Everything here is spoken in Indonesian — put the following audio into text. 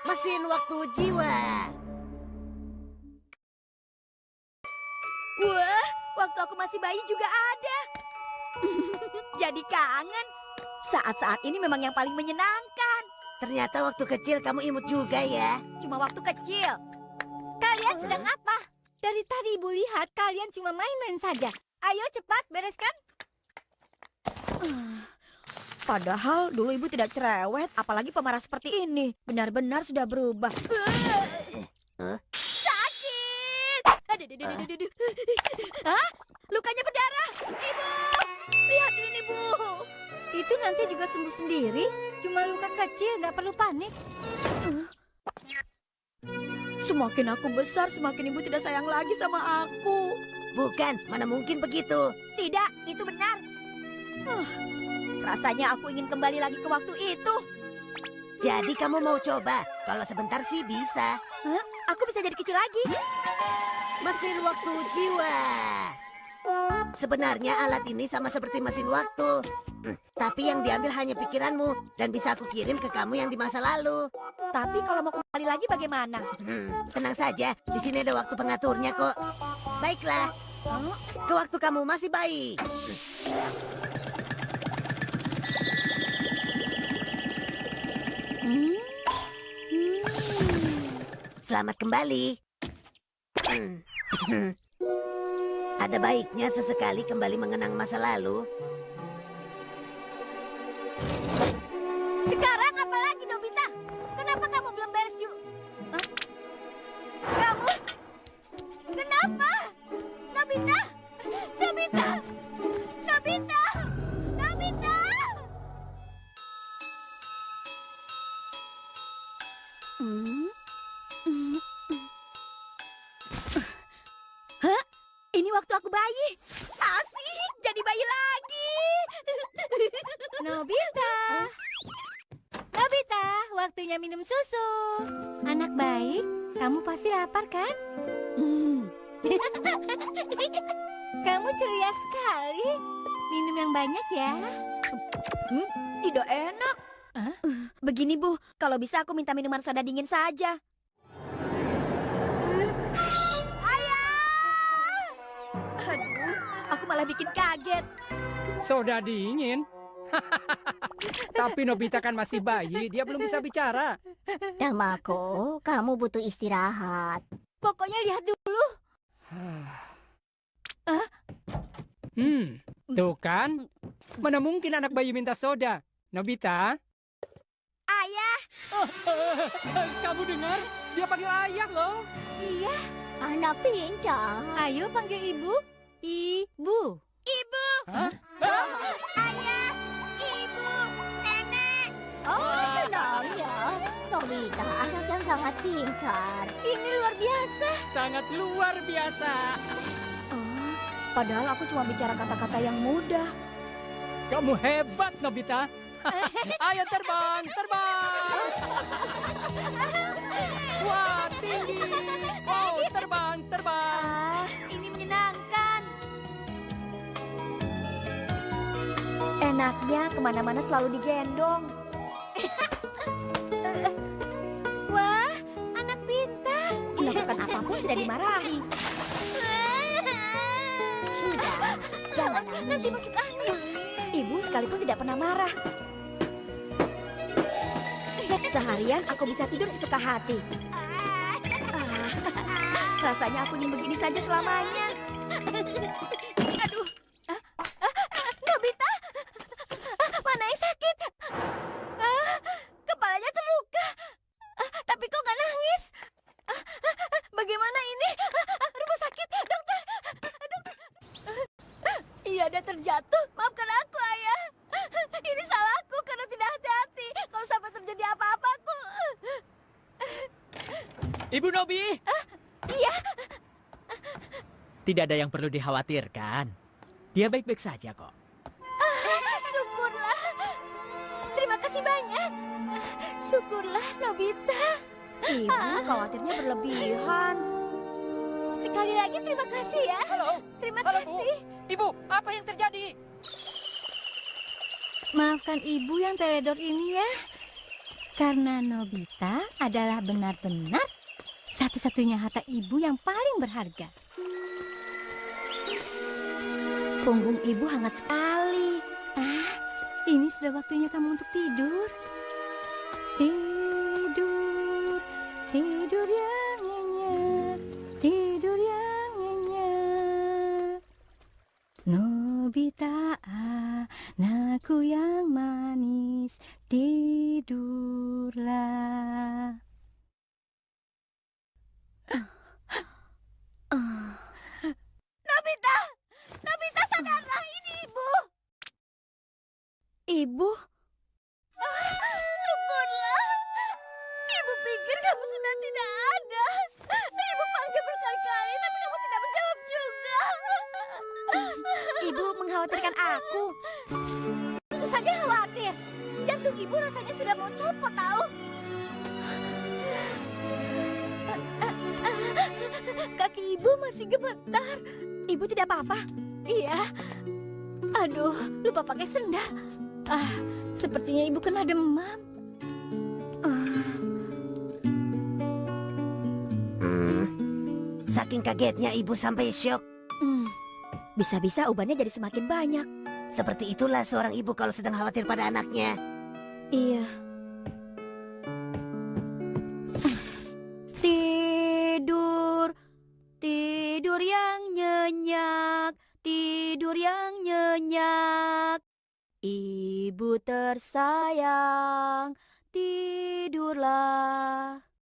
Mesin waktu jiwa. Wah, waktu aku masih bayi juga ada. Jadi kangen. Saat-saat ini memang yang paling menyenangkan. Ternyata waktu kecil kamu imut juga ya. Cuma waktu kecil. Kalian sedang apa? Dari tadi Ibu lihat kalian cuma main-main saja. Ayo cepat bereskan. Padahal dulu Ibu tidak cerewet, apalagi pemarah seperti ini. Benar-benar sudah berubah. Sakit! Aduh. Hah? Lukanya berdarah. Ibu! Lihat ini, Bu. Itu nanti juga sembuh sendiri. Cuma luka kecil, nggak perlu panik. Semakin aku besar, semakin Ibu tidak sayang lagi sama aku. Bukan, mana mungkin begitu. Tidak, itu benar. Rasanya aku ingin kembali lagi ke waktu itu. Jadi kamu mau coba? Kalau sebentar sih bisa. Hah? Aku bisa jadi kecil lagi. Mesin waktu jiwa. Sebenarnya alat ini sama seperti mesin waktu. Tapi yang diambil hanya pikiranmu dan bisa aku kirim ke kamu yang di masa lalu. Tapi kalau mau kembali lagi bagaimana? Tenang saja, di sini ada waktu pengaturnya kok. Baiklah, ke waktu kamu masih bayi. Selamat kembali. Ada baiknya sesekali kembali mengenang masa lalu. Sekarang apa lagi, Nobita? Kenapa kamu belum beres, Ju? Hah? Kamu? Kenapa? Nobita! Nobita! Nobita! Nobita! Hah? Ini waktu aku bayi. Asik, jadi bayi lagi. Nobita. Nobita, waktunya minum susu. Anak baik, kamu pasti lapar kan? Kamu ceria sekali. Minum yang banyak ya. Tidak enak. Begini, Bu, kalau bisa aku minta minuman soda dingin saja. Aduh, aku malah bikin kaget. Soda dingin? Tapi Nobita kan masih bayi, dia belum bisa bicara. Tamako, kamu butuh istirahat. Pokoknya lihat dulu. Tuh kan? Mana mungkin anak bayi minta soda? Nobita? Ayah. Kamu dengar? Dia panggil ayah loh. Iya. Anak pintar. Ayo panggil ibu. Ibu. Ibu. Hah? Ayah. Ibu. Nenek. Oh, tenang ya. Nobita, anak yang sangat pintar. Ini luar biasa. Sangat luar biasa. Padahal aku cuma bicara kata-kata yang mudah. Kamu hebat, Nobita. Ayo terbang, terbang. Wah, tinggi. Oh, terbang, terbang. Ini menyenangkan. Enaknya kemana-mana selalu digendong. Wah, anak pintar. Melakukan apapun tidak dimarahi. Sudah, jangan nangis. Nanti masuk angin. Ibu sekalipun tidak pernah marah. Seharian aku bisa tidur sesuka hati. Rasanya aku ingin begini saja selamanya. Aduh. Nobita. Mana yang sakit? Kepalanya terluka. Tapi kok nggak nangis? Bagaimana ini? Rumah sakit, dokter. Dokter. Iya, dia terjatuh. Maafkan aku, Ayah. Ini salahku karena tidak hati-hati. Kalau sampai terjadi apa-apaku. Ibu Nobi! Iya. Tidak ada yang perlu dikhawatirkan. Dia baik-baik saja kok. Syukurlah. Terima kasih banyak. Syukurlah, Nobita. Ibu khawatirnya berlebihan. Sekali lagi terima kasih ya. Halo. Terima Halo, Bu. kasih. Ibu, apa yang terjadi? Maafkan ibu yang teledor ini ya. Karena Nobita adalah benar-benar satu-satunya harta ibu yang paling berharga. Punggung ibu hangat sekali. Ini sudah waktunya kamu untuk tidur. Tidur, tidur yang nyenyak, tidur yang nyenyak. Nobita, anakku yang manis, tidurlah. Nobita! Nobita, sadarlah, ini ibu! Ibu? Syukurlah! Ibu pikir kamu sudah tidak ada. Ibu panggil berkali-kali, tapi kamu tidak menjawab juga. Ibu mengkhawatirkan aku. Tentu saja khawatir. Jantung ibu rasanya sudah mau copot, tahu? Kaki ibu masih gemetar. Ibu tidak apa-apa? Iya. Aduh, lupa pakai sendal. Sepertinya ibu kena demam. Saking kagetnya ibu sampai syok. Bisa-bisa ubannya jadi semakin banyak. Seperti itulah seorang ibu kalau sedang khawatir pada anaknya. Iya. Tidur, tidur yang nyenyak, tidur yang nyenyak. Ibu tersayang, tidurlah.